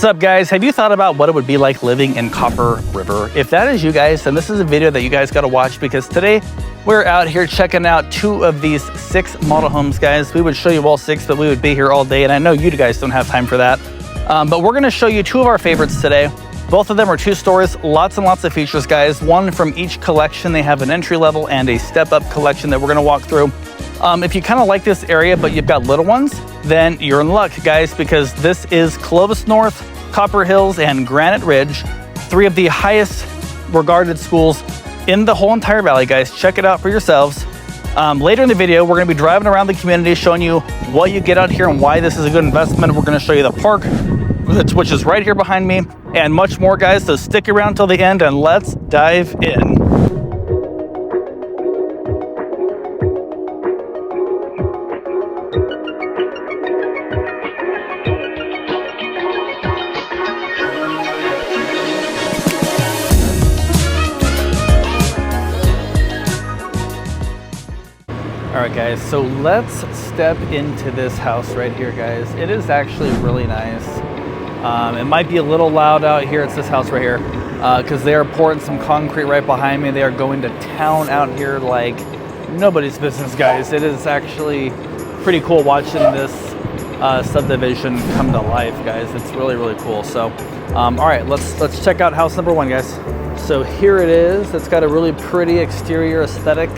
What's up, guys? Have you thought about what it would be like living in Copper River? If that is you guys, then this is a video that you guys got to watch, because today we're out here checking out 2 of these 6 model homes, guys. We would show you all 6, but we would be here all day, and I know you guys don't have time for that. But we're going to show you 2 of our favorites today. Both of them are 2 stories, lots and lots of features, guys. One from each collection. They have an entry level and a step-up collection that we're going to walk through. If you kind of like this area, but you've got little ones, then you're in luck, guys, because this is Clovis North, Copper Hills, and Granite Ridge, 3 of the highest regarded schools in the whole entire valley, guys. Check it out for yourselves. Later in the video, we're going to be driving around the community, showing you what you get out here and why this is a good investment. We're going to show you the park, which is right here behind me, and much more, guys. So stick around till the end and let's dive in. All right, guys, so let's step into this house right here, guys. It is actually really nice. It might be a little loud out here. It's this house right here, because they are pouring some concrete right behind me. They are going to town out here like nobody's business, guys. It is actually pretty cool watching this subdivision come to life, guys. It's really, really cool. So, all right, let's check out house number 1, guys. So here it is. It's got a really pretty exterior aesthetic.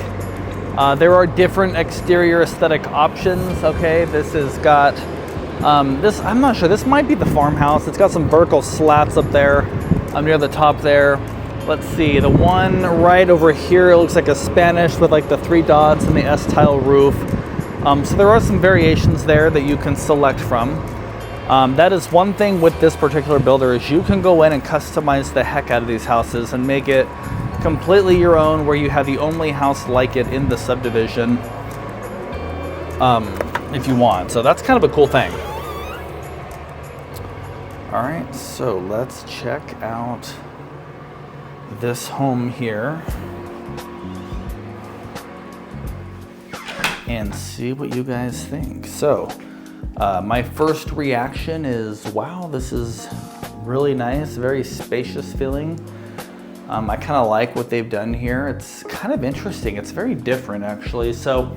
There are different exterior aesthetic options. Okay, this has got this, I'm not sure, this might be the farmhouse. It's got some vertical slats up there near the top there. Let's see, the one right over here, it looks like a Spanish with like the 3 dots and the S-tile roof. So there are some variations there that you can select from. That is one thing with this particular builder, is you can go in and customize the heck out of these houses and make it completely your own, where you have the only house like it in the subdivision, if you want. So that's kind of a cool thing. All right, so let's check out this home here and see what you guys think. So my first reaction is, wow, this is really nice, very spacious feeling. I kind of like what they've done here. It's kind of interesting. It's very different, actually. So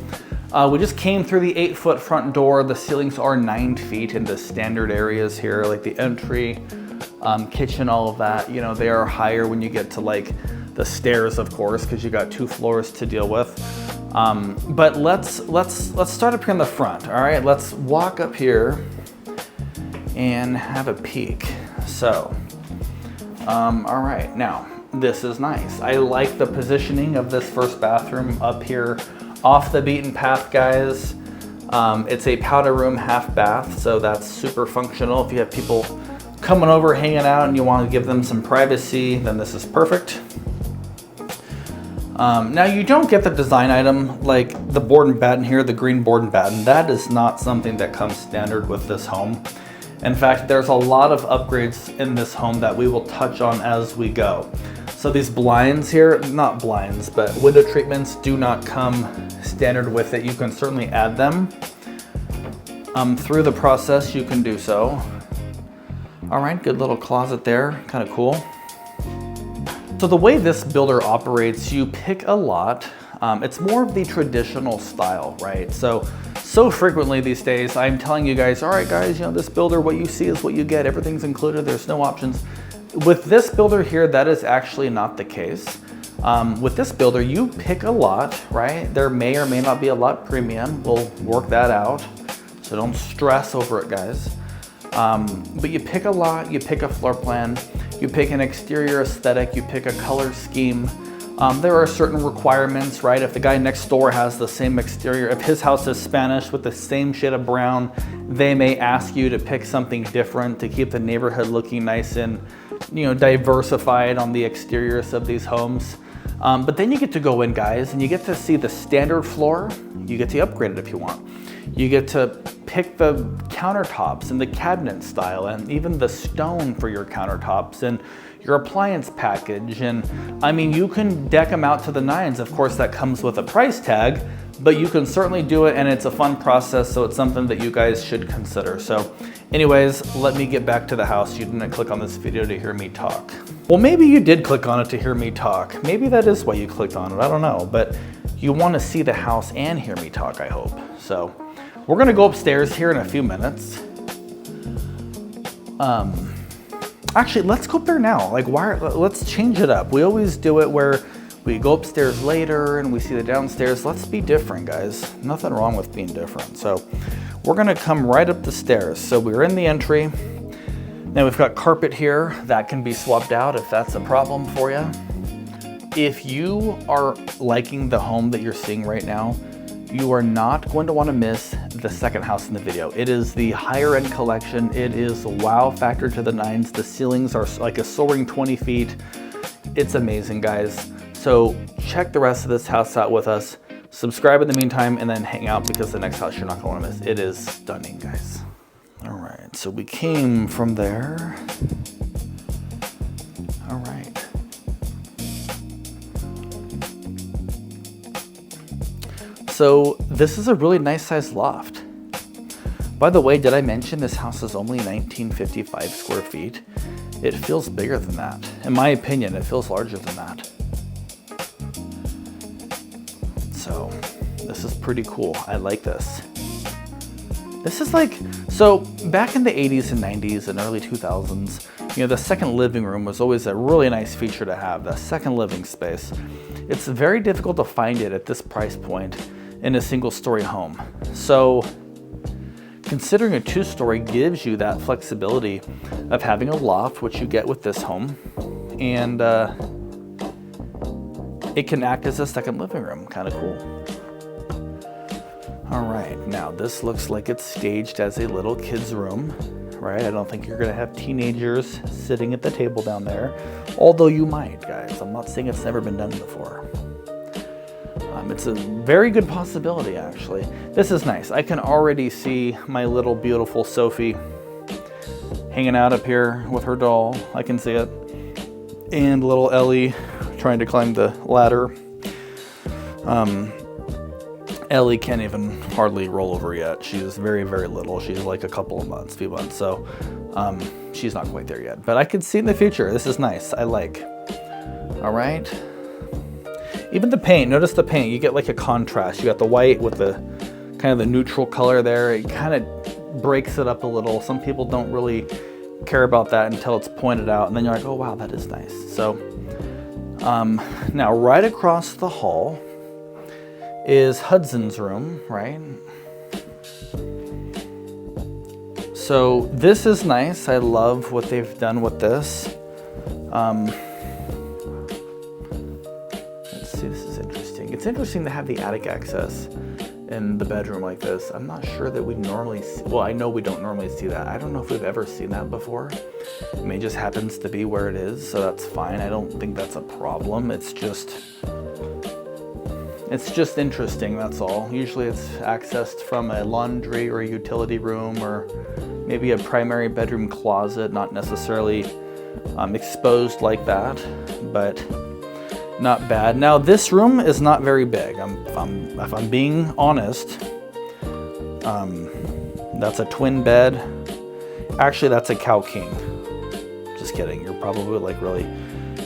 we just came through the 8-foot front door. The ceilings are 9 feet in the standard areas here, like the entry, kitchen, all of that. You know, they are higher when you get to like the stairs, of course, because you got 2 floors to deal with. But let's start up here in the front. All right, let's walk up here and have a peek. So, all right, now, this is nice. I like the positioning of this first bathroom up here off the beaten path, guys. It's a powder room half bath, so that's super functional. If you have people coming over, hanging out, and you want to give them some privacy, then this is perfect. Now, you don't get the design item like the board and batten here, the green board and batten. That is not something that comes standard with this home. In fact, there's a lot of upgrades in this home that we will touch on as we go. So these blinds here, not blinds, but window treatments do not come standard with it. You can certainly add them. Through the process, you can do so. All right, good little closet there, kind of cool. So the way this builder operates, you pick a lot. It's more of the traditional style, right? So frequently these days, I'm telling you guys, all right, guys, you know, this builder, what you see is what you get. Everything's included. There's no options. With this builder here, that is actually not the case. With this builder, you pick a lot, right? There may or may not be a lot premium. We'll work that out. So don't stress over it, guys. But you pick a lot, you pick a floor plan, you pick an exterior aesthetic, you pick a color scheme. There are certain requirements, right? If the guy next door has the same exterior, if his house is Spanish with the same shade of brown, they may ask you to pick something different to keep the neighborhood looking nice and, you know, diversified on the exteriors of these homes. But then you get to go in, guys, and you get to see the standard floor. You get to upgrade it if you want. You get to pick the countertops and the cabinet style and even the stone for your countertops and your appliance package. And I mean, you can deck them out to the nines. Of course, that comes with a price tag, but you can certainly do it, and it's a fun process, so it's something that you guys should consider. So anyways, let me get back to the house. You didn't click on this video to hear me talk. Well, maybe you did click on it to hear me talk. Maybe that is why you clicked on it, I don't know, but you want to see the house and hear me talk, I hope. So we're gonna go upstairs here in a few minutes. Actually, let's go up there now. Like, let's change it up. We always do it where we go upstairs later and we see the downstairs. Let's be different, guys. Nothing wrong with being different. So we're gonna come right up the stairs. So we're in the entry. Now we've got carpet here that can be swapped out if that's a problem for you. If you are liking the home that you're seeing right now, you are not going to want to miss the second house in the video. It is the higher end collection. It is a wow factor to the nines. The ceilings are like a soaring 20 feet. It's amazing, guys. So check the rest of this house out with us. Subscribe in the meantime and then hang out because the next house you're not going to miss. It is stunning, guys. All right, so we came from there. All right. So this is a really nice sized loft. By the way, did I mention this house is only 1955 square feet? It feels bigger than that. In my opinion, it feels larger than that. So this is pretty cool. I like this. This is like, so back in the 80s and 90s and early 2000s, you know, the second living room was always a really nice feature to have, the second living space. It's very difficult to find it at this price point in a single story home. So considering a 2-story gives you that flexibility of having a loft, which you get with this home, and it can act as a second living room. Kind of cool. All right, now this looks like it's staged as a little kid's room, right? I don't think you're gonna have teenagers sitting at the table down there, although you might, guys. I'm not saying it's never been done before. It's a very good possibility, actually. This is nice. I can already see my little beautiful Sophie hanging out up here with her doll. I can see it. And little Ellie trying to climb the ladder. Ellie can't even hardly roll over yet. She's very, very little. She's like a few months. So she's not quite there yet. But I can see in the future. This is nice. I like. All right. Even the paint, notice the paint, you get like a contrast. You got the white with the kind of the neutral color there. It kind of breaks it up a little. Some people don't really care about that until it's pointed out, and then you're like, oh wow, that is nice. So now right across the hall is Hudson's room, right? So this is nice. I love what they've done with this. It's interesting to have the attic access in the bedroom like this. I'm not sure that we normally see, well, I know we don't normally see that. I don't know if we've ever seen that before. It may just happens to be where it is, so that's fine. I don't think that's a problem. It's just interesting, that's all. Usually it's accessed from a laundry or a utility room or maybe a primary bedroom closet, not necessarily exposed like that, but not bad. Now this room is not very big. If I'm being honest, that's a twin bed. Actually, that's a cow king. Just kidding. You're probably like, really?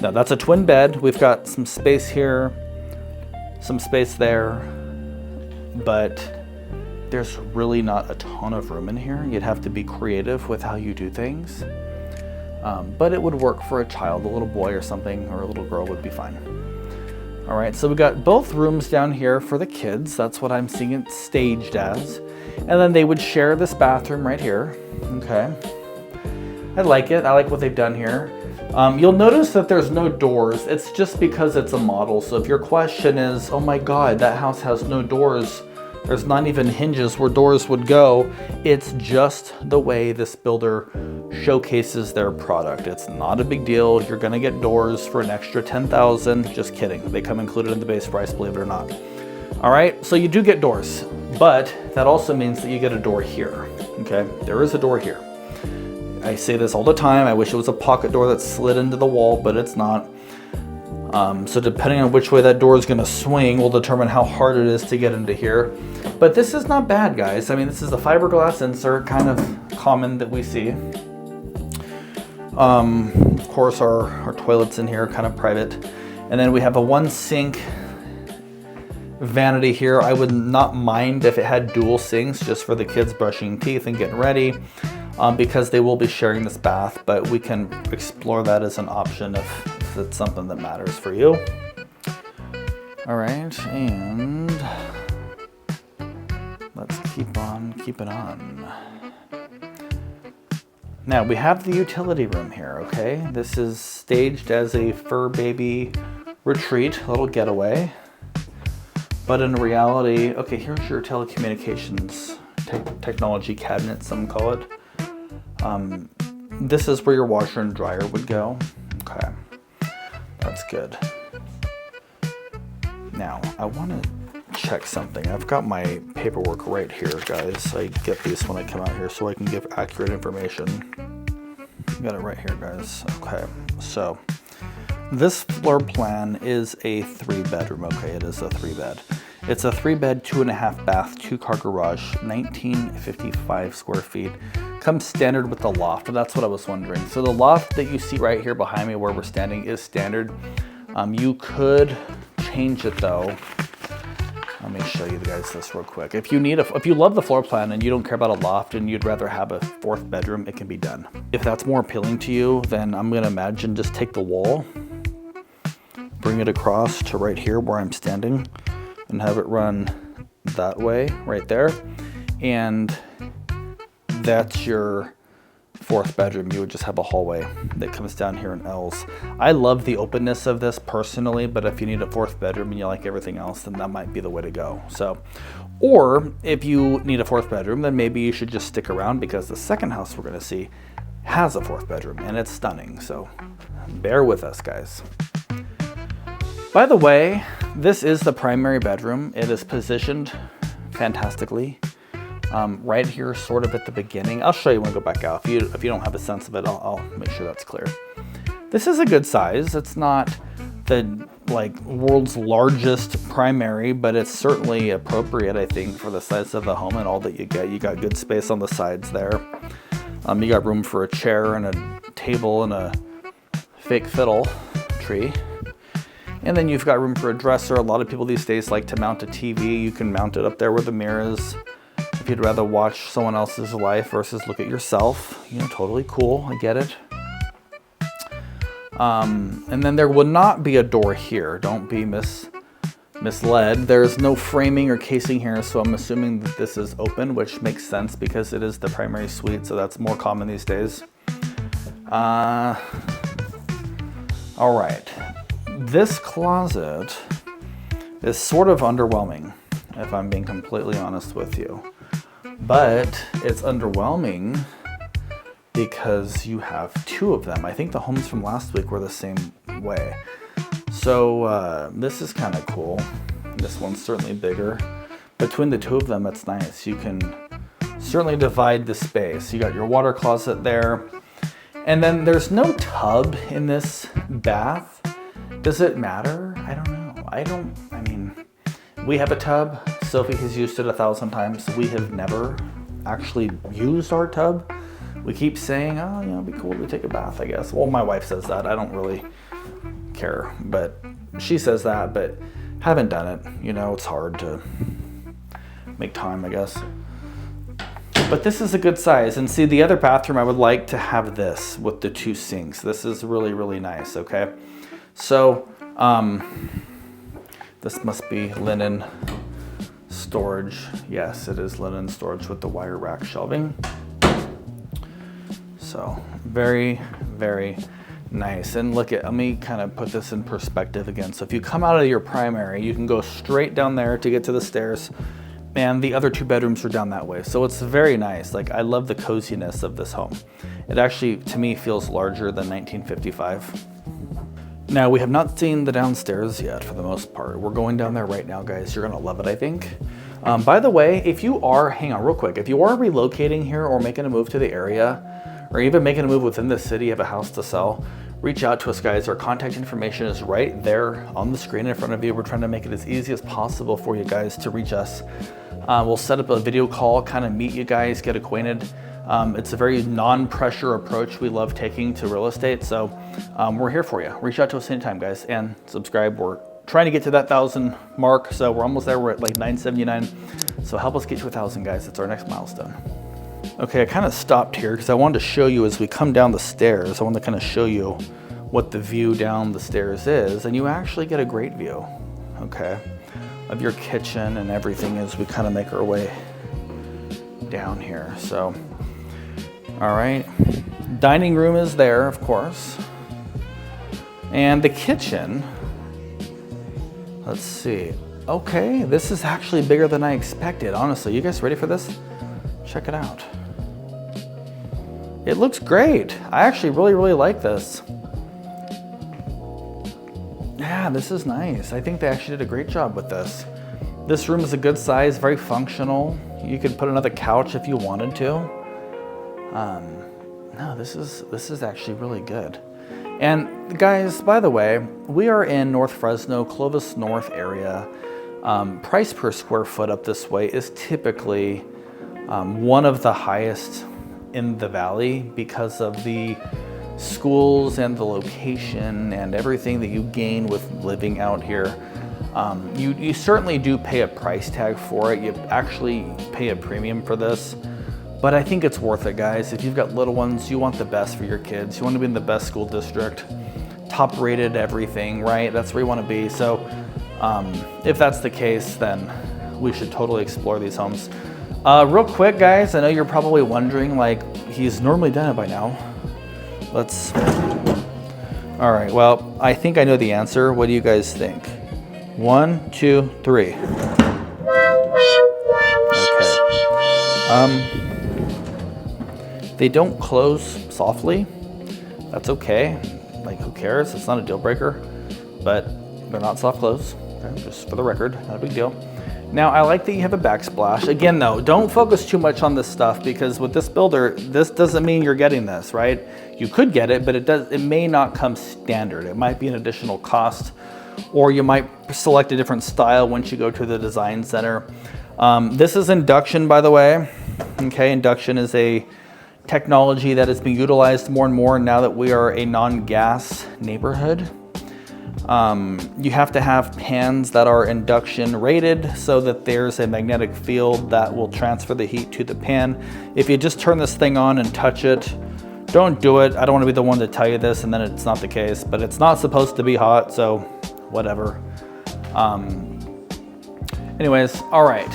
No, that's a twin bed. We've got some space here, some space there, but there's really not a ton of room in here. You'd have to be creative with how you do things. But it would work for a child, a little boy or something, or a little girl would be fine. All right, so we got both rooms down here for the kids. That's what I'm seeing it staged as. And then they would share this bathroom right here. Okay. I like it. I like what they've done here. You'll notice that there's no doors. It's just because it's a model. So if your question is, oh my God, that house has no doors, there's not even hinges where doors would go, it's just the way this builder showcases their product. It's not a big deal. You're gonna get doors for an extra $10,000. Just kidding. They come included in the base price, believe it or not. All right, so you do get doors, but that also means that you get a door here, okay? There is a door here. I say this all the time. I wish it was a pocket door that slid into the wall, but it's not. So depending on which way that door is going to swing will determine how hard it is to get into here. But this is not bad, guys. I mean, this is the fiberglass insert, kind of common that we see. Of course, our toilet's in here, kind of private. And then we have a one sink vanity here. I would not mind if it had dual sinks just for the kids brushing teeth and getting ready, because they will be sharing this bath, but we can explore that as an option if it's something that matters for you. All right, and let's keep on keeping on. Now we have the utility room here, okay? This is staged as a fur baby retreat, a little getaway. But in reality, okay, here's your telecommunications technology cabinet, some call it. This is where your washer and dryer would go. Okay, that's good. Now, I want to check something. I've got my paperwork right here, guys. I get these when I come out here so I can give accurate information. Got it right here, guys. Okay, so this floor plan is a 3-bedroom. Okay, it is a 3-bed. It's a 3-bed, 2.5 bath, 2-car garage, 1955 square feet. Comes standard with the loft, and that's what I was wondering. So the loft that you see right here behind me where we're standing is standard. You could change it though. Let me show you guys this real quick. If you love the floor plan and you don't care about a loft and you'd rather have a 4th bedroom, it can be done. If that's more appealing to you, then I'm gonna imagine just take the wall, bring it across to right here where I'm standing, and have it run that way, right there. And that's your 4th bedroom. You would just have a hallway that comes down here in L's. I love the openness of this personally, but if you need a 4th bedroom and you like everything else, then that might be the way to go. So, or if you need a 4th bedroom, then maybe you should just stick around because the second house we're gonna see has a 4th bedroom and it's stunning. So bear with us, guys. By the way, this is the primary bedroom. It is positioned fantastically. Right here, sort of at the beginning. I'll show you when I go back out. If you don't have a sense of it, I'll make sure that's clear. This is a good size. It's not the world's largest primary, but it's certainly appropriate, I think, for the size of the home and all that you get. You got good space on the sides there. You got room for a chair and a table and a fake fiddle tree. And then you've got room for a dresser. A lot of people these days like to mount a TV. You can mount it up there where the mirror is. If you'd rather watch someone else's life versus look at yourself, totally cool. I get it. And then there would not be a door here. Don't be misled. There's no framing or casing here, so I'm assuming that this is open, which makes sense because it is the primary suite, so that's more common these days. All right. This closet is sort of underwhelming, if I'm being completely honest with you. But it's underwhelming because you have 2 of them. I think the homes from last week were the same way. So this is kind of cool. This one's certainly bigger. Between the 2 of them, it's nice. You can certainly divide the space. You got your water closet there. And then there's no tub in this bath. Does it matter? I don't know. I mean, we have a tub. Sophie has used it 1,000 times. We have never actually used our tub. We keep saying, oh, it'd be cool to take a bath, I guess. Well, my wife says that. I don't really care, but she says that, but haven't done it. It's hard to make time, I guess. But this is a good size. And see, the other bathroom, I would like to have this with the 2 sinks. This is really, really nice, okay? So, this must be linen storage. Yes, it is linen storage with the wire rack shelving. So very, very nice. And let me kind of put this in perspective again. So if you come out of your primary, you can go straight down there to get to the stairs, and the other 2 bedrooms are down that way. So it's very nice. I love the coziness of this home. It actually, to me, feels larger than 1955. Now, we have not seen the downstairs yet for the most part. We're going down there right now, guys. You're gonna love it, I think. By the way, hang on real quick. If you are relocating here or making a move to the area, or even making a move within the city, have a house to sell, reach out to us, guys. Our contact information is right there on the screen in front of you. We're trying to make it as easy as possible for you guys to reach us. We'll set up a video call, kind of meet you guys, get acquainted. It's a very non-pressure approach we love taking to real estate. So we're here for you. Reach out to us anytime, guys, and subscribe. We're trying to get to that 1,000 mark. So we're almost there. We're at like 979. So help us get to 1,000, guys. It's our next milestone. Okay, I kind of stopped here because I wanted to show you as we come down the stairs, I want to kind of show you what the view down the stairs is, and you actually get a great view, okay, of your kitchen and everything as we kind of make our way down here. So, all right, dining room is there, of course, and the kitchen, let's see. Okay, this is actually bigger than I expected, honestly. You guys ready for this? Check it out. It looks great. I actually really like this. Yeah, this is nice. I think they actually did a great job with this. This room is a good size, very functional. You could put another couch if you wanted to. No, this is actually really good. And guys, by the way, we are in North Fresno, Clovis North area. Price per square foot up this way is typically one of the highest in the valley because of the schools and the location and everything that you gain with living out here. You certainly do pay a price tag for it. You actually pay a premium for this, but I think it's worth it, guys. If you've got little ones, you want the best for your kids. You want to be in the best school district, top rated everything, right? That's where you want to be. So if that's the case, then we should totally explore these homes. Real quick, guys, I know you're probably wondering, like, he's normally done it by now. All right, well, I think I know the answer. What do you guys think? 1, 2, 3. Okay. They don't close softly. That's okay. Like, who cares? It's not a deal breaker, but they're not soft close. Okay, just for the record, not a big deal. Now, I like that you have a backsplash. Again, though, don't focus too much on this stuff because with this builder, this doesn't mean you're getting this, right? You could get it, but it may not come standard. It might be an additional cost, or you might select a different style once you go to the design center. This is induction, by the way. Okay, induction is a technology that is being utilized more and more now that we are a non-gas neighborhood. You have to have pans that are induction rated so that there's a magnetic field that will transfer the heat to the pan. If you just turn this thing on and touch it, don't do it. I don't want to be the one to tell you this and then it's not the case, but it's not supposed to be hot, so whatever. Anyways, all right,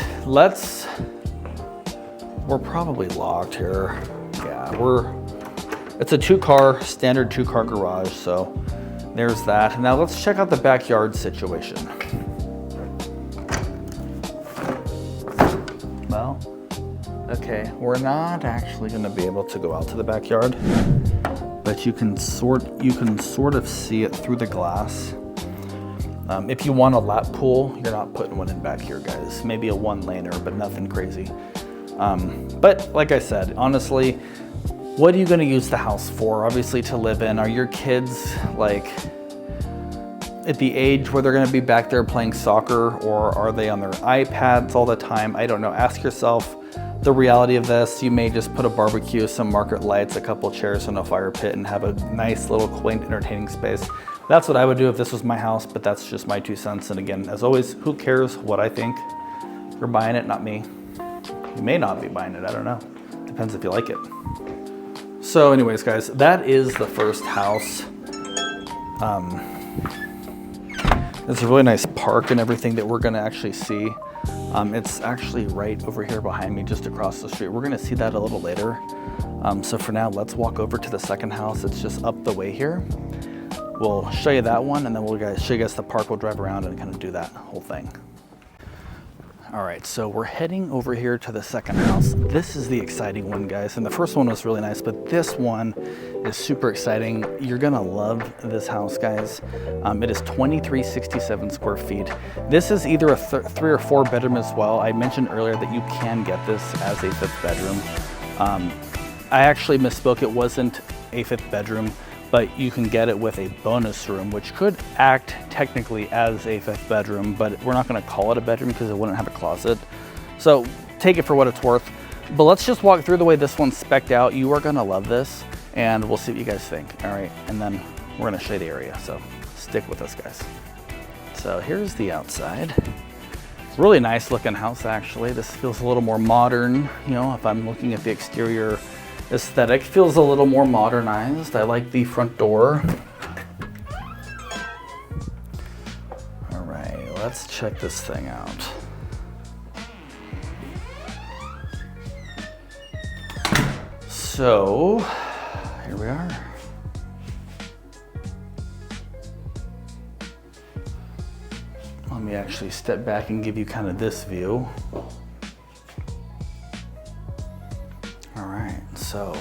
we're probably locked here. Yeah, it's a standard two car garage, so there's that. Now let's check out the backyard situation. Well, okay, we're not actually gonna be able to go out to the backyard, but you can sort of see it through the glass. If you want a lap pool, you're not putting one in back here, guys. Maybe a one-laner, but nothing crazy. But like I said, honestly, what are you going to use the house for? Obviously to live in. Are your kids like at the age where they're going to be back there playing soccer, or are they on their iPads all the time? I don't know. Ask yourself the reality of this. You may just put a barbecue, some market lights, a couple chairs and a fire pit and have a nice little quaint entertaining space. That's what I would do if this was my house, but that's just my 2 cents. And again, as always, who cares what I think? You're buying it, not me. You may not be buying it, I don't know. Depends if you like it. So anyways, guys, that is the first house. It's a really nice park and everything that we're gonna actually see. It's actually right over here behind me, just across the street. We're gonna see that a little later. So for now, let's walk over to the second house. It's just up the way here. We'll show you that one, and then we'll show you guys the park. We'll drive around and kind of do that whole thing. All right, so we're heading over here to the second house. This is the exciting one, guys. And the first one was really nice, but this one is super exciting. You're gonna love this house, guys. It is 2367 square feet. This is either a 3 or 4 bedroom as well. I mentioned earlier that you can get this as a 5th bedroom. I actually misspoke. It wasn't a 5th bedroom, but you can get it with a bonus room, which could act technically as a 5th bedroom, but we're not gonna call it a bedroom because it wouldn't have a closet. So take it for what it's worth. But let's just walk through the way this one's spec'd out. You are gonna love this, and we'll see what you guys think. All right, and then we're gonna show you the area, so stick with us, guys. So here's the outside. Really nice looking house, actually. This feels a little more modern. You know, if I'm looking at the exterior aesthetic, feels a little more modernized. I like the front door. All right, let's check this thing out. So, here we are. Let me actually step back and give you kind of this view. All right, so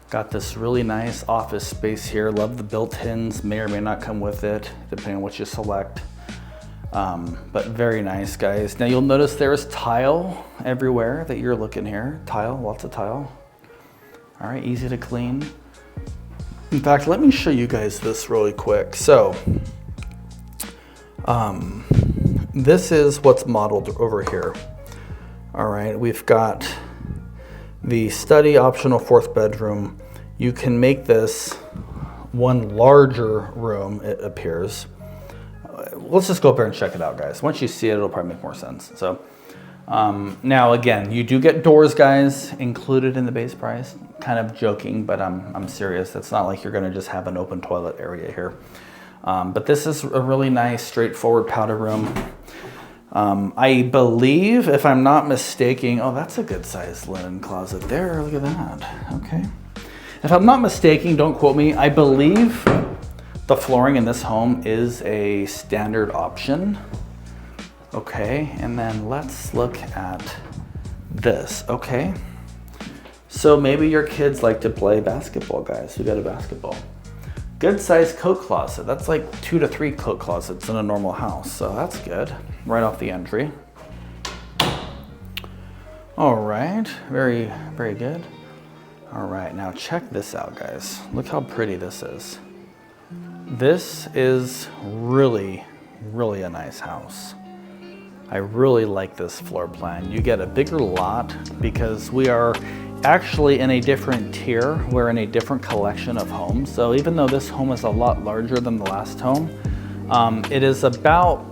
got this really nice office space here. Love the built-ins, may or may not come with it, depending on what you select. But very nice, guys. Now you'll notice there's tile everywhere that you're looking here. Tile, lots of tile. All right, easy to clean. In fact, let me show you guys this really quick. So, this is what's modeled over here. All right, we've got the study optional 4th bedroom. You can make this one larger room, it appears. Let's just go up there and check it out, guys. Once you see it, it'll probably make more sense. So now again, you do get doors, guys, included in the base price. Kind of joking, but I'm serious. It's not like you're gonna just have an open toilet area here. But this is a really nice, straightforward powder room. I believe, if I'm not mistaken, oh, that's a good sized linen closet there. Look at that. Okay. If I'm not mistaken, don't quote me, I believe the flooring in this home is a standard option. Okay, and then let's look at this. Okay. So maybe your kids like to play basketball, guys. We got a basketball. Good sized coat closet. That's like 2 to 3 coat closets in a normal house. So that's good, right off the entry. All right, very, very good. All right, now check this out, guys. Look how pretty this is. This is really, really a nice house. I really like this floor plan. You get a bigger lot because we are actually in a different tier. We're in a different collection of homes. So even though this home is a lot larger than the last home, it is about,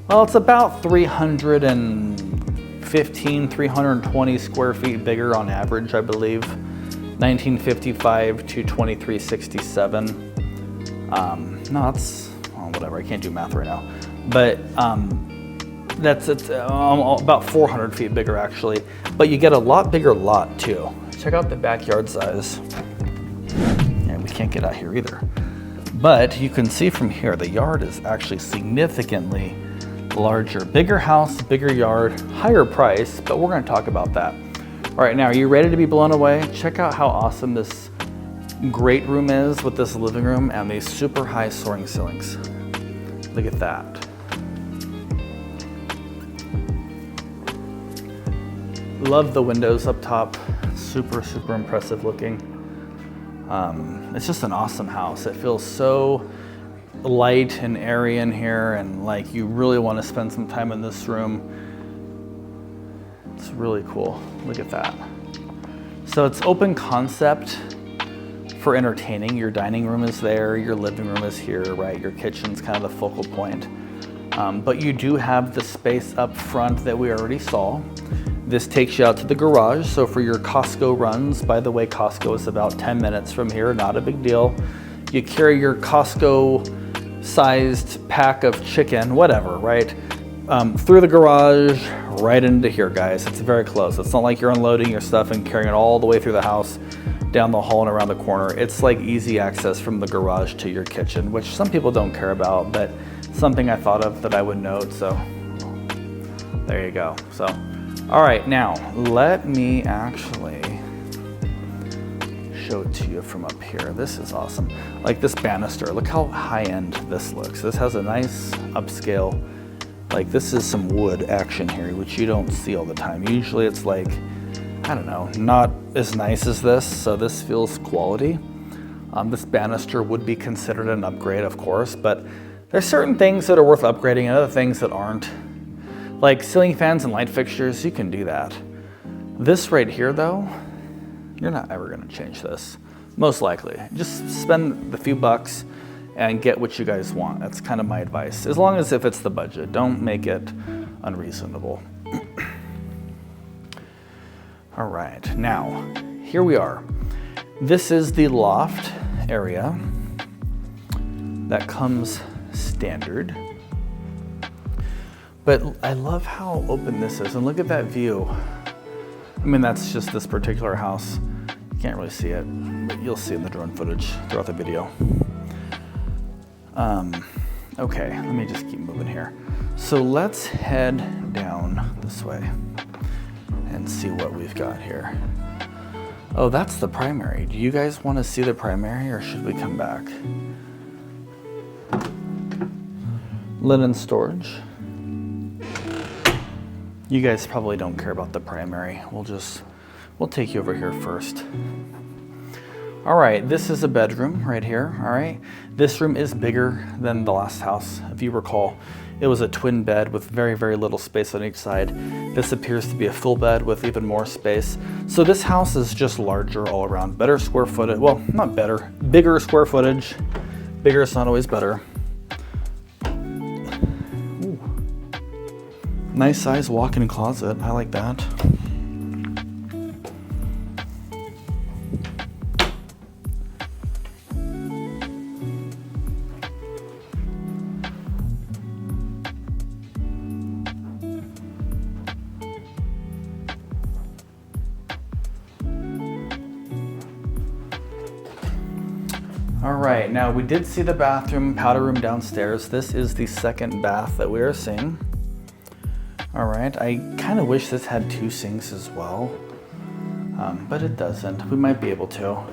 well, it's about 315, 320 square feet bigger on average, I believe. 1955 to 2367. No, that's, well, whatever, I can't do math right now. But that's about 400 feet bigger actually. But you get a lot bigger lot too. Check out the backyard size. Yeah, we can't get out here either. But you can see from here, the yard is actually significantly larger. Bigger house, bigger yard, higher price, but we're gonna talk about that. All right, now are you ready to be blown away? Check out how awesome this great room is with this living room and these super high soaring ceilings. Look at that. Love the windows up top. Super, super impressive looking. It's just an awesome house. It feels so light and airy in here, and like you really want to spend some time in this room. It's really cool. Look at that. So it's open concept for entertaining. Your dining room is there, your living room is here, right? Your kitchen's kind of the focal point. But you do have the space up front that we already saw. This takes you out to the garage. So for your Costco runs, by the way, Costco is about 10 minutes from here, not a big deal. You carry your Costco sized pack of chicken, whatever, right? Through the garage, right into here, guys. It's very close. It's not like you're unloading your stuff and carrying it all the way through the house, down the hall and around the corner. It's like easy access from the garage to your kitchen, which some people don't care about, but something I thought of that I would note. So there you go. So, all right, now let me actually show it to you from up here. This is awesome. Like this banister, look how high end this looks. This has a nice upscale, like this is some wood action here, which you don't see all the time. Usually it's like I don't know, not as nice as this, so this feels quality. This banister would be considered an upgrade, of course, but there's certain things that are worth upgrading and other things that aren't. Like ceiling fans and light fixtures, you can do that. This right here though, you're not ever gonna change this, most likely. Just spend the few bucks and get what you guys want. That's kind of my advice. As long as if it's the budget, don't make it unreasonable. All right, now, here we are. This is the loft area that comes standard. But I love how open this is, and look at that view. I mean, that's just this particular house. You can't really see it, but you'll see in the drone footage throughout the video. Okay, let me just keep moving here. So let's head down this way and see what we've got here. Oh, that's the primary. Do you guys want to see the primary or should we come back? Linen storage. You guys probably don't care about the primary. We'll take you over here first. All right, this is a bedroom right here, all right? This room is bigger than the last house. If you recall, it was a twin bed with very, very little space on each side. This appears to be a full bed with even more space. So this house is just larger all around. Better square footage, well, not better, bigger square footage. Bigger is not always better. Ooh. Nice size walk-in closet, I like that. All right, now we did see the bathroom, powder room downstairs. This is the second bath that we are seeing. All right, I kind of wish this had 2 sinks as well, but it doesn't. We might be able to.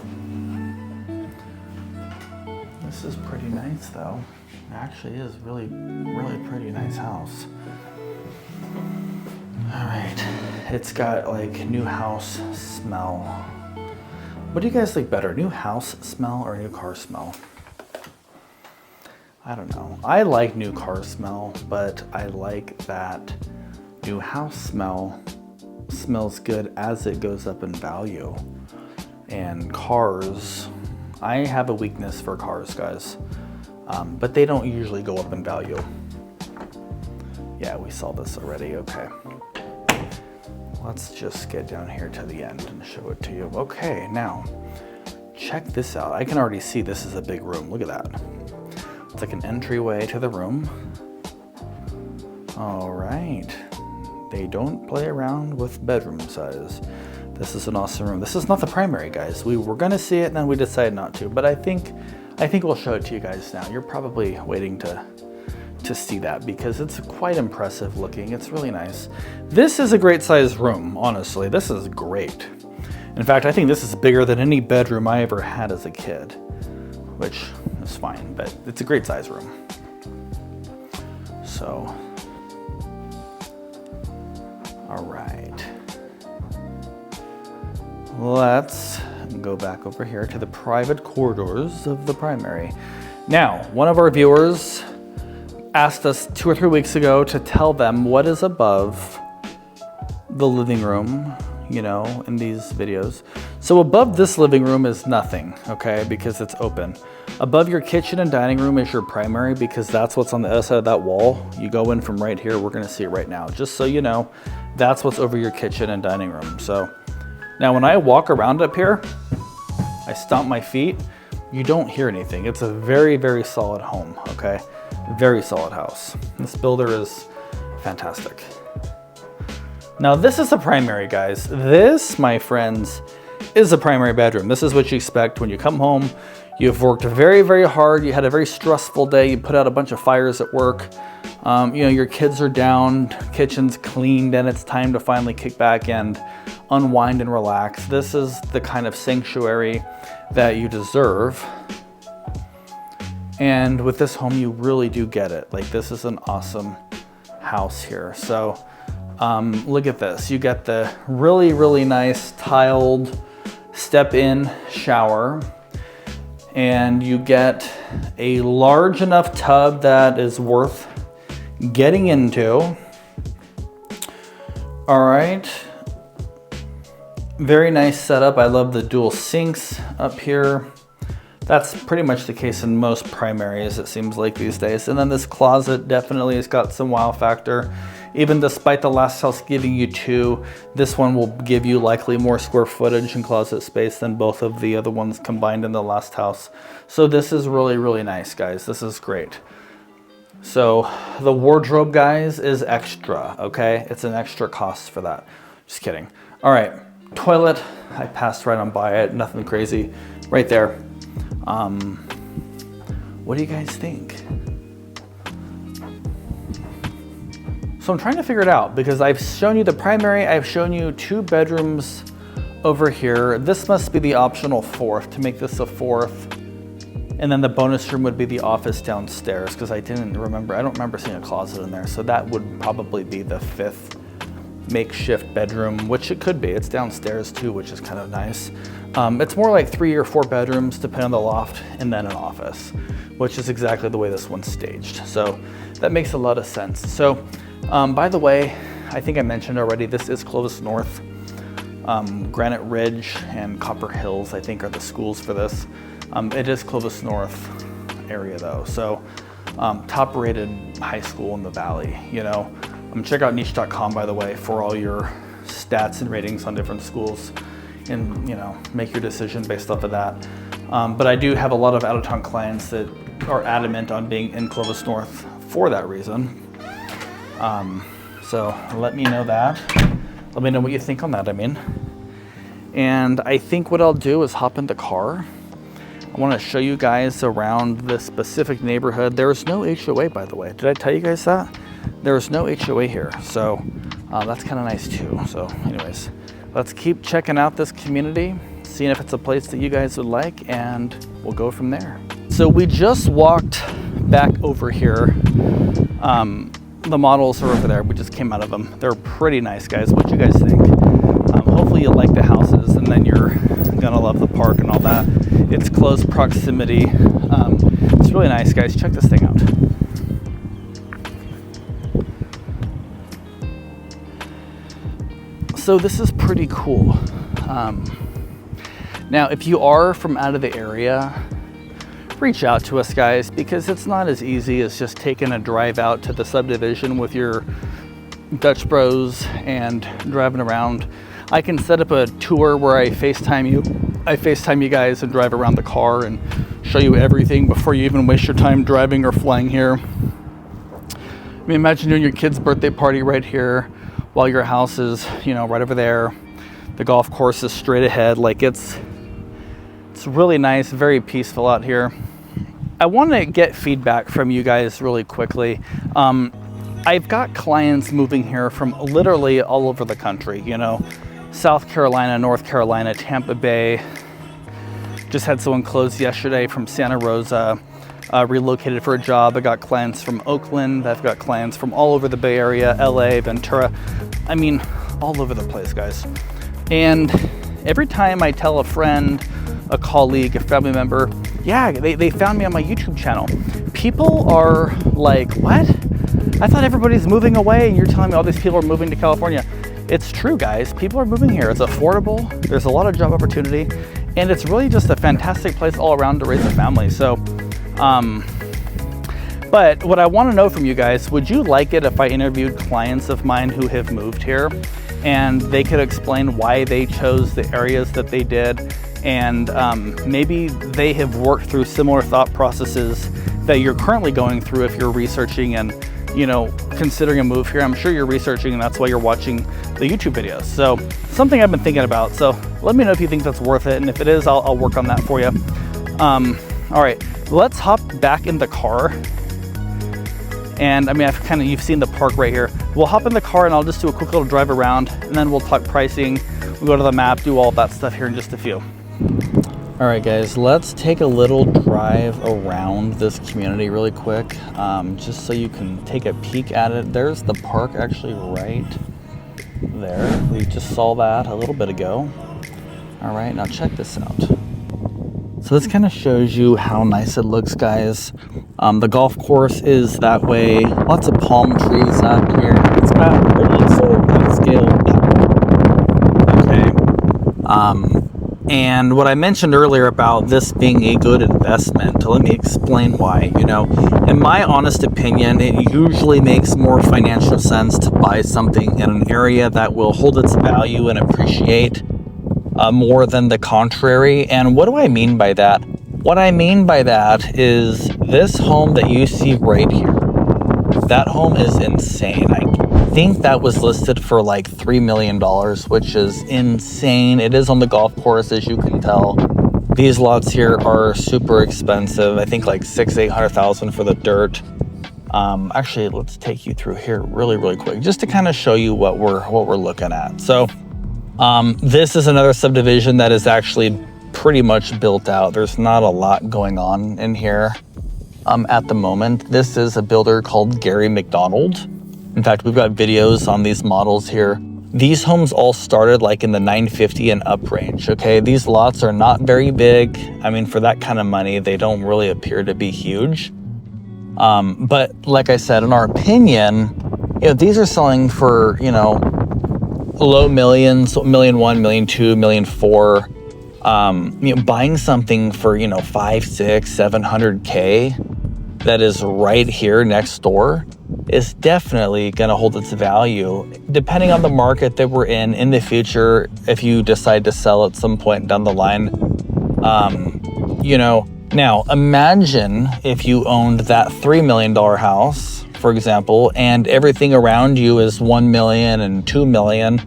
This is pretty nice though. It actually is really, really pretty nice house. All right, it's got like new house smell. What do you guys like better, new house smell or new car smell? I don't know. I like new car smell, but I like that new house smell smells good as it goes up in value. And cars, I have a weakness for cars, guys, but they don't usually go up in value. Yeah, we saw this already, okay. Let's just get down here to the end and show it to you. Okay, now, check this out. I can already see this is a big room. Look at that. It's like an entryway to the room. All right. They don't play around with bedroom size. This is an awesome room. This is not the primary, guys. We were gonna see it and then we decided not to, but I think we'll show it to you guys now. You're probably waiting to see that because it's quite impressive looking. It's really nice. This is a great sized room, honestly. This is great. In fact, I think this is bigger than any bedroom I ever had as a kid, which is fine, but it's a great size room. So, all right. Let's go back over here to the private corridors of the primary. Now, one of our viewers asked us 2 or 3 weeks ago to tell them what is above the living room, you know, in these videos. So above this living room is nothing, okay, because it's open. Above your kitchen and dining room is your primary because that's what's on the other side of that wall. You go in from right here, we're gonna see it right now. Just so you know, that's what's over your kitchen and dining room. So now when I walk around up here, I stomp my feet, you don't hear anything. It's a very, very solid home, okay? Very solid house. This builder is fantastic. Now this is a primary, guys. This, my friends, is a primary bedroom. This is what you expect when you come home. You've worked very, very hard. You had a very stressful day. You put out a bunch of fires at work. You know, your kids are down, kitchen's cleaned, and it's time to finally kick back and unwind and relax. This is the kind of sanctuary that you deserve. And with this home, you really do get it. Like, this is an awesome house here. So Look at this. You get the really, really nice tiled step-in shower, and you get a large enough tub that is worth getting into. All right. Very nice setup. I love the dual sinks up here. That's pretty much the case in most primaries, it seems like these days. And then this closet definitely has got some wow factor. Even despite the last house giving you 2, this one will give you likely more square footage and closet space than both of the other ones combined in the last house. So this is really, really nice, guys. This is great. So the wardrobe, guys, is extra, okay? It's an extra cost for that. Just kidding. All right, toilet. I passed right on by it, nothing crazy. Right there. What do you guys think? So I'm trying to figure it out because I've shown you the primary, I've shown you 2 bedrooms over here. This must be the optional 4th to make this a 4th. And then the bonus room would be the office downstairs because I don't remember seeing a closet in there. So that would probably be the 5th makeshift bedroom, which it could be. It's downstairs too, which is kind of nice. It's more like 3 or 4 bedrooms depending on the loft, and then an office, which is exactly the way this one's staged. So that makes a lot of sense. So by the way, I think I mentioned already, this is Clovis North. Granite Ridge and Copper Hills, I think, are the schools for this. It is Clovis North area though. So top rated high school in the Valley, you know. Check out niche.com, by the way, for all your stats and ratings on different schools, and, you know, make your decision based off of that. But I do have a lot of out-of-town clients that are adamant on being in Clovis North for that reason. So let me know that. Let me know what you think on that, And I think what I'll do is hop in the car. I want to show you guys around this specific neighborhood. There's no HOA, by the way. Did I tell you guys that? There's no HOA here, so that's kind of nice too. So anyways, let's keep checking out this community, seeing if it's a place that you guys would like, and we'll go from there. So we just walked back over here. The models are over there. We just came out of them. They're pretty nice, guys. What you guys think? Hopefully you like the houses, and then you're gonna love the park and all that. It's close proximity. It's really nice, guys. Check this thing out. So this is pretty cool. Now, if you are from out of the area, reach out to us, guys, because it's not as easy as just taking a drive out to the subdivision with your Dutch Bros and driving around. I can set up a tour where I FaceTime you guys and drive around the car and show you everything before you even waste your time driving or flying here. I mean, imagine doing your kid's birthday party right here while your house is, you know, right over there. The golf course is straight ahead. Like it's really nice, very peaceful out here. I want to get feedback from you guys really quickly. I've got clients moving here from literally all over the country, you know, South Carolina, North Carolina, Tampa Bay. Just had someone close yesterday from Santa Rosa, relocated for a job. I got clients from Oakland. I've got clients from all over the Bay Area, LA, Ventura. I mean, all over the place, guys. And every time I tell a friend, a colleague, a family member, yeah, they found me on my YouTube channel, people are like, what? I thought everybody's moving away and you're telling me all these people are moving to California. It's true, guys. People are moving here. It's affordable. There's a lot of job opportunity, and it's really just a fantastic place all around to raise a family. So, but what I want to know from you guys, would you like it if I interviewed clients of mine who have moved here and they could explain why they chose the areas that they did, and maybe they have worked through similar thought processes that you're currently going through if you're researching and, you know, considering a move here? I'm sure you're researching, and that's why you're watching the YouTube videos. So something I've been thinking about. So let me know if you think that's worth it, and if it is, I'll work on that for you. All right, let's hop back in the car. And I mean, you've seen the park right here. We'll hop in the car and I'll just do a quick little drive around, and then we'll talk pricing. We'll go to the map, do all that stuff here in just a few. All right, guys, let's take a little drive around this community really quick, just so you can take a peek at it. There's the park actually right there. We just saw that a little bit ago. All right, now check this out. So this kind of shows you how nice it looks, guys. The golf course is that way. Lots of palm trees out here. It looks so upscale. Okay. And what I mentioned earlier about this being a good investment, let me explain why. You know, in my honest opinion, it usually makes more financial sense to buy something in an area that will hold its value and appreciate more than the contrary. And what do I mean by that? What I mean by that is this home that you see right here. That home is insane. I think that was listed for like $3 million, which is insane. It is on the golf course, as you can tell. These lots here are super expensive. I think like $600,000-800,000 for the dirt. Actually, let's take you through here really quick, just to kind of show you what we're looking at. So this is another subdivision that is actually pretty much built out. There's not a lot going on in here at the moment. This is a builder called Gary McDonald. In fact, we've got videos on these models here. These homes all started like in the 950 and up range, okay? These lots are not very big. I mean, for that kind of money, they don't really appear to be huge. But like I said, in our opinion, you know, these are selling for, you know, low millions, $1.1 million, $1.2 million, $1.4 million. You know, buying something for, you know, 500, 600, 700K that is right here next door is definitely going to hold its value, depending on the market that we're in the future. If you decide to sell at some point down the line, you know, now imagine if you owned that $3 million house, for example, and everything around you is 1 million and 2 million.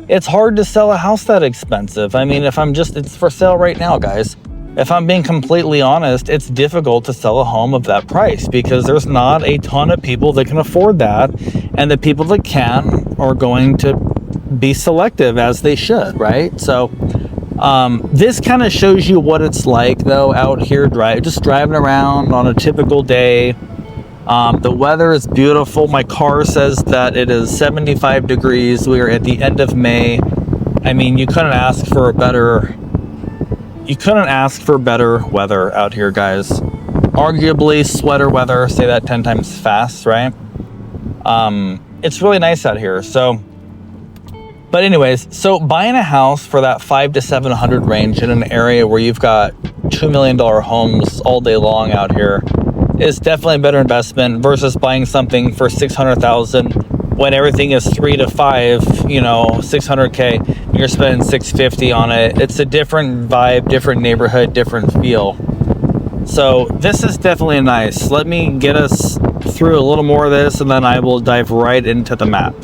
It's hard to sell a house that expensive. I mean, it's for sale right now, guys. If I'm being completely honest, it's difficult to sell a home of that price because there's not a ton of people that can afford that. And the people that can are going to be selective, as they should, right? So this kind of shows you what it's like, though, out here just driving around on a typical day. The weather is beautiful. My car says that it is 75 degrees. We are at the end of May. I mean, you couldn't ask for better weather out here, guys. Arguably sweater weather, say that 10 times fast, right? It's really nice out here. So, but anyways, so buying a house for that 500 to 700 range in an area where you've got $2 million homes all day long out here is definitely a better investment versus buying something for $600,000 when everything is 3 to 5, you know, 600K, you're spending 650 on it. It's a different vibe, different neighborhood, different feel. So this is definitely nice. Let me get us through a little more of this and then I will dive right into the map.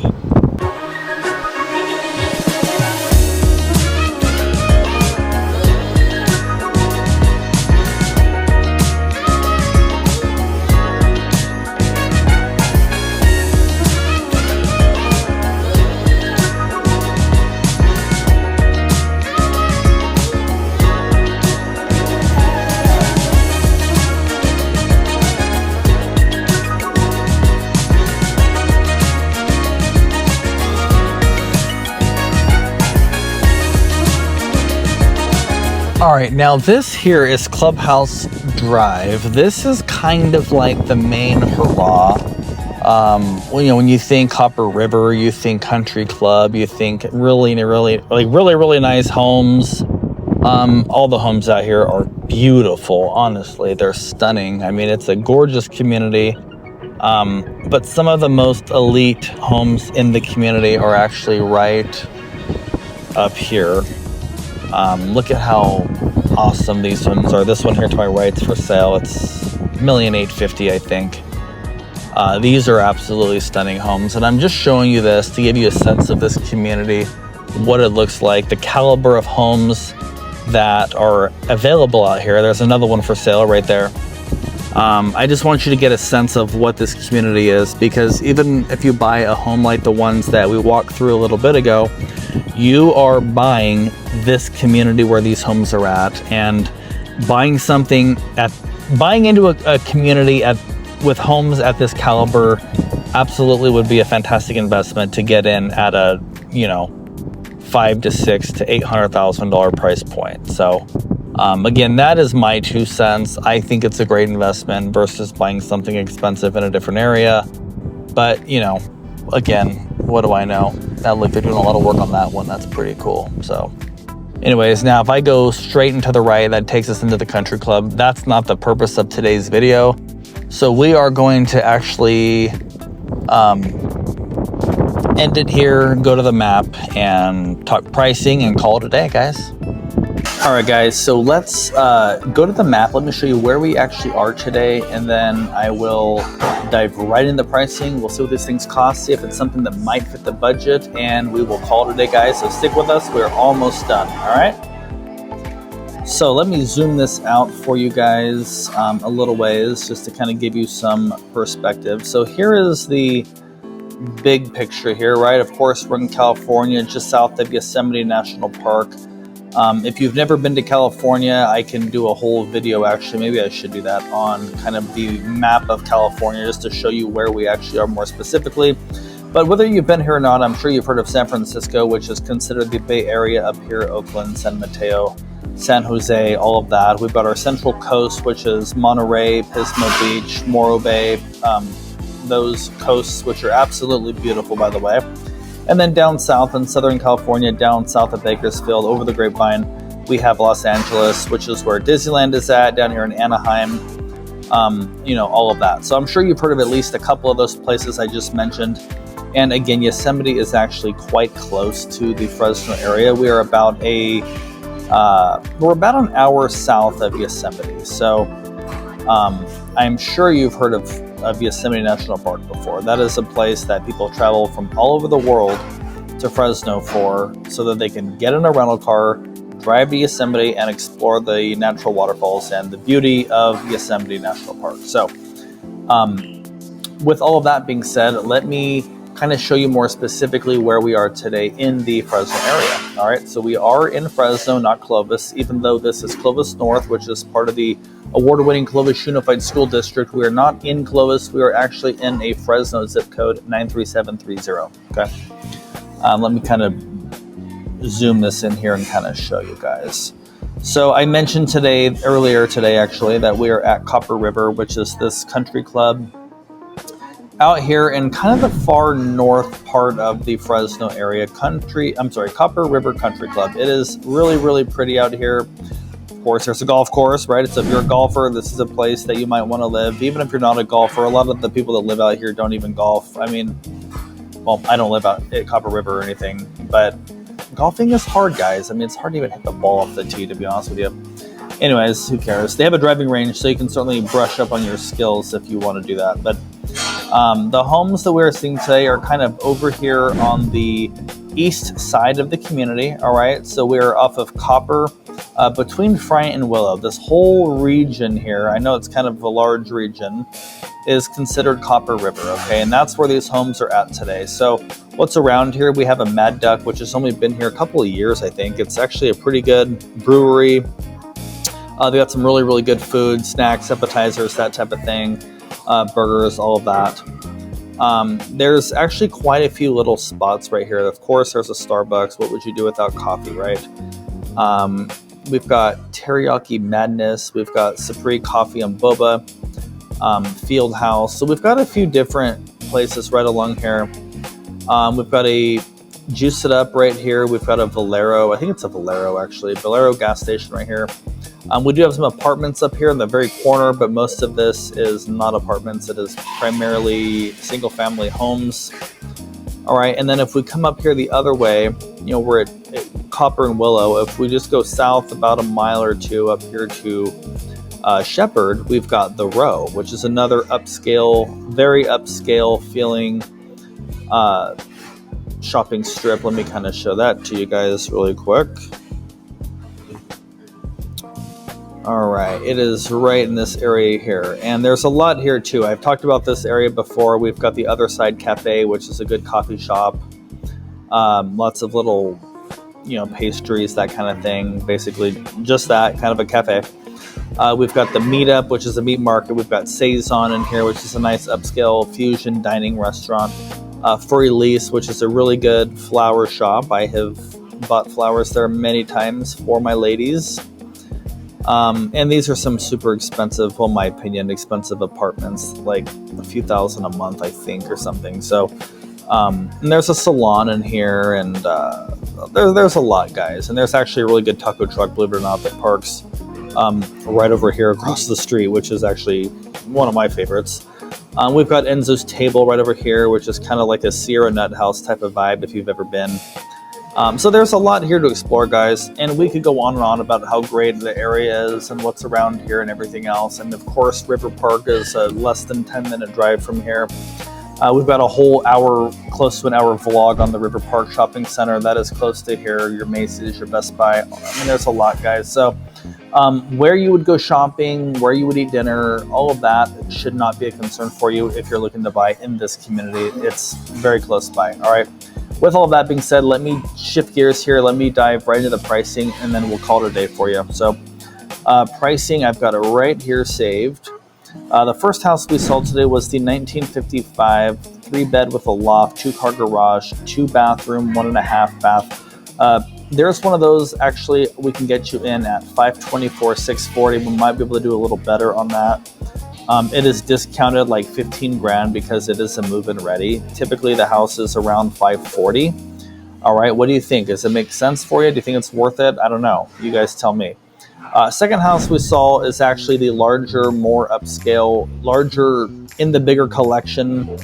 All right, now this here is Clubhouse Drive. This is kind of like the main hurrah. You know, when you think Copper River, you think country club, you think really nice homes. All the homes out here are beautiful. Honestly, they're stunning. I mean, it's a gorgeous community. But some of the most elite homes in the community are actually right up here. Look at how awesome these homes are. This one here to my right is for sale. It's $1,850,000, I think. These are absolutely stunning homes, and I'm just showing you this to give you a sense of this community, what it looks like, the caliber of homes that are available out here. There's another one for sale right there. I just want you to get a sense of what this community is, because even if you buy a home like the ones that we walked through a little bit ago, you are buying this community where these homes are at, and buying into a community with homes at this caliber absolutely would be a fantastic investment to get in at a you know, $500,000 to $600,000 to $800,000 price point. So again, that is my 2 cents. I think it's a great investment versus buying something expensive in a different area. But, you know, again, what do I know? That look, they're doing a lot of work on that one. That's pretty cool. So anyways, now if I go straight into the right, that takes us into the country club. That's not the purpose of today's video. So we are going to actually end it here, go to the map and talk pricing and call it a day, guys. All right, guys, so let's go to the map. Let me show you where we actually are today, and then I will dive right into pricing. We'll see what these things cost, see if it's something that might fit the budget, and we will call it a day, guys. So stick with us. We're almost done, all right? So let me zoom this out for you guys a little ways just to kind of give you some perspective. So here is the big picture here, right? Of course, we're in California, just south of Yosemite National Park. If you've never been to California, I can do a whole video, actually, maybe I should do that, on kind of the map of California just to show you where we actually are more specifically. But whether you've been here or not, I'm sure you've heard of San Francisco, which is considered the Bay Area up here, Oakland, San Mateo, San Jose, all of that. We've got our Central Coast, which is Monterey, Pismo Beach, Morro Bay, those coasts, which are absolutely beautiful, by the way. And then down south in Southern California, down south of Bakersfield, over the Grapevine, we have Los Angeles, which is where Disneyland is at, down here in Anaheim, you know, all of that. So I'm sure you've heard of at least a couple of those places I just mentioned. And again, Yosemite is actually quite close to the Fresno area. We are about we're about an hour south of Yosemite. So I'm sure you've heard of Yosemite National Park before. That is a place that people travel from all over the world to Fresno for, so that they can get in a rental car, drive to Yosemite, and explore the natural waterfalls and the beauty of Yosemite National Park. So with all of that being said, let me kind of show you more specifically where we are today in the Fresno area. All right, so we are in Fresno, not Clovis, even though this is Clovis North, which is part of the award-winning Clovis Unified School District. We are not in Clovis. We are actually in a Fresno zip code 93730. Okay, let me kind of zoom this in here and kind of show you guys. So I mentioned earlier today, actually, that we are at Copper River, which is this country club out here in kind of the far north part of the Fresno area. Copper River Country Club. It is really, really pretty out here. Of course, there's a golf course, right? So if you're a golfer, this is a place that you might want to live. Even if you're not a golfer, a lot of the people that live out here don't even golf. I mean, well, I don't live out at Copper River or anything, but golfing is hard, guys. I mean, it's hard to even hit the ball off the tee, to be honest with you. Anyways, who cares? They have a driving range, so you can certainly brush up on your skills if you want to do that. But the homes that we're seeing today are kind of over here on the east side of the community. All right, so we're off of Copper, between Friant and Willow. This whole region here, I know it's kind of a large region, is considered Copper River. Okay, and that's where these homes are at today. So what's around here? We have a Mad Duck, which has only been here a couple of years, I think. It's actually a pretty good brewery. They got some really, really good food, snacks, appetizers, that type of thing, burgers, all of that. There's actually quite a few little spots right here. Of course, there's a Starbucks. What would you do without coffee, right? We've got Teriyaki Madness. We've got Sapri Coffee and Boba, Field House. So we've got a few different places right along here. We've got a Juice It Up right here. We've got a Valero. I think it's a Valero, actually. Valero gas station right here. We do have some apartments up here in the very corner, but most of this is not apartments. It is primarily single-family homes. All right, and then if we come up here the other way, you know, we're at Copper and Willow. If we just go south about a mile or two up here to Shepherd, we've got The Row, which is another upscale, very upscale feeling shopping strip. Let me kind of show that to you guys really quick. All right, it is right in this area here, and there's a lot here too. I've talked about this area before. We've got the Other Side Cafe, which is a good coffee shop. Lots of little, you know, pastries, that kind of thing. Basically, just that kind of a cafe. We've got the Meetup, which is a meat market. We've got Saison in here, which is a nice upscale fusion dining restaurant. Furry Lease, which is a really good flower shop. I have bought flowers there many times for my ladies. And these are some super expensive, well, in my opinion, expensive apartments, like a few thousand a month, I think, or something. So, and there's a salon in here, and there's a lot, guys. And there's actually a really good taco truck, believe it or not, that parks right over here across the street, which is actually one of my favorites. We've got Enzo's Table right over here, which is kind of like a Sierra Nut House type of vibe if you've ever been. So there's a lot here to explore, guys, and we could go on and on about how great the area is and what's around here and everything else. And of course, River Park is a less than 10-minute drive from here. We've got a whole hour, close to an hour vlog on the River Park Shopping Center. That is close to here, your Macy's, your Best Buy. I mean, there's a lot, guys. So where you would go shopping, where you would eat dinner, all of that should not be a concern for you if you're looking to buy in this community. It's very close by, all right? With all of that being said, let me shift gears here. Let me dive right into the pricing, and then we'll call it a day for you. So pricing, I've got it right here saved. The first house we sold today was the 1955 3-bed with a loft, 2-car garage, 2-bathroom, 1.5 bath. There's one of those, actually, we can get you in at $524,640. We might be able to do a little better on that. It is discounted like 15 grand because it is a move-in ready. Typically the house is around $540. All right, what do you think? Does it make sense for you? Do you think it's worth it? I don't know. You guys tell me. Second house we saw is actually the larger, more upscale, larger in the bigger collection.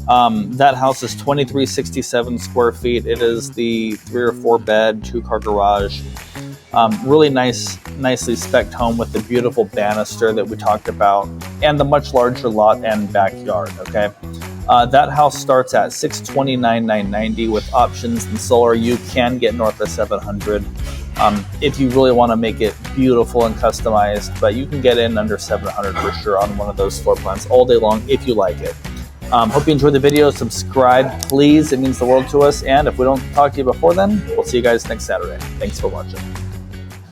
That house is 2367 square feet. It is the 3 or 4 bed, 2-car garage. Really nicely spec'd home with the beautiful banister that we talked about and the much larger lot and backyard, okay? That house starts at $629,990 with options and solar. You can get north of $700 if you really want to make it beautiful and customized, but you can get in under $700 for sure on one of those floor plans all day long if you like it. Hope you enjoyed the video. Subscribe, please. It means the world to us. And if we don't talk to you before then, we'll see you guys next Saturday. Thanks for watching.